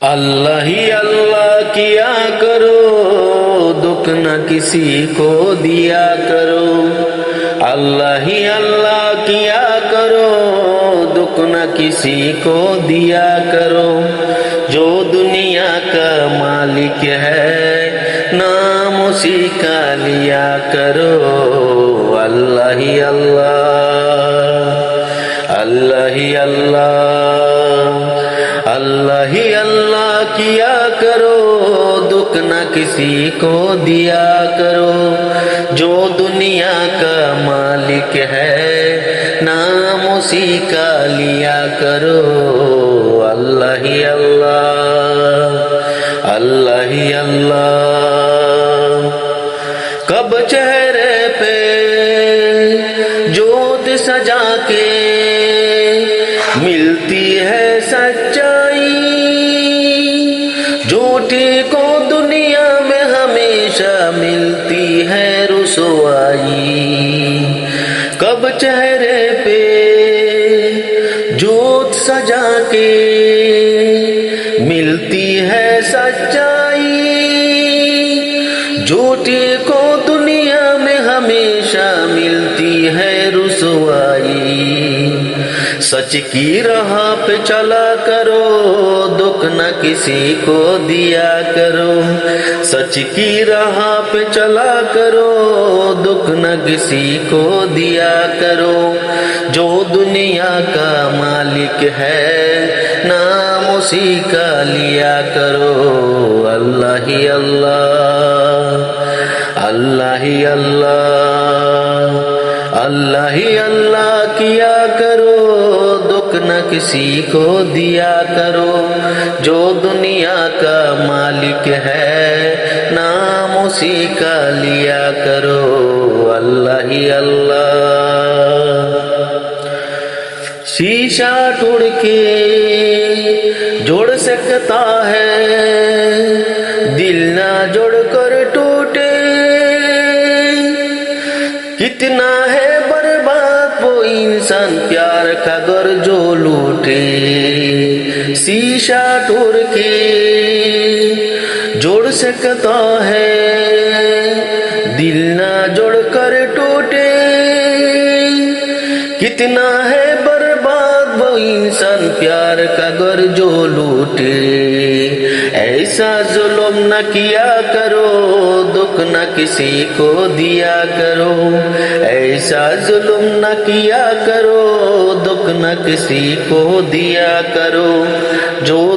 اللہ ہی اللہ کیا کرو، دکھ نہ کسی کو دیا کرو۔ اللہ ہی اللہ کیا کرو، دکھ نہ کسی کو دیا کرو۔ جو دنیا کا مالک ہے، نام اسی کا لیا کرو۔ اللہ ہی اللہ، اللہ ہی اللہ، اللہ ہی اللہ کیا کرو، دکھ نہ کسی کو دیا کرو۔ جو دنیا کا مالک ہے، نام اسی کا لیا کرو۔ اللہ ہی اللہ، اللہ ہی اللہ۔ کب چہرے پہ جوت سجا کے ملتی ہے سچائی، جھوٹے کو دنیا میں ہمیشہ ملتی ہے رسوائی۔ کب چہرے پہ جوت سجا کے ملتی ہے سچائی، جھوٹے کو دنیا میں ہمیشہ ملتی ہے رسوائی۔ سچ کی راہ پہ چلا کرو، دکھ نہ کسی کو دیا کرو۔ سچ کی راہ پہ چلا کرو، دکھ نہ کسی کو دیا کرو۔ جو دنیا کا مالک ہے، نام اسی کا لیا کرو۔ اللہ ہی اللہ، اللہ ہی اللہ، اللہ ہی اللہ کیا کرو، دکھ نہ کسی کو دیا کرو۔ جو دنیا کا مالک ہے، نام اسی کا لیا کرو۔ اللہ ہی اللہ۔ شیشہ ٹوٹ کے جوڑ سکتا ہے، دل نہ جوڑ کر ٹوٹے۔ کتنا ہے برباد وہ انسان پیار کا گھر جو لوٹے۔ شیشہ توڑ کے جوڑ سکتا ہے، دل نہ جوڑ کر ٹوٹے۔ کتنا ہے برباد وہ انسان پیار کا گھر جو لوٹے۔ ایسا ظلم نہ کیا کرو، دکھ نہ کسی کو دیا کرو۔ ایسا ظلم نہ کیا کرو، دکھ نہ کسی کو دیا کرو۔ جو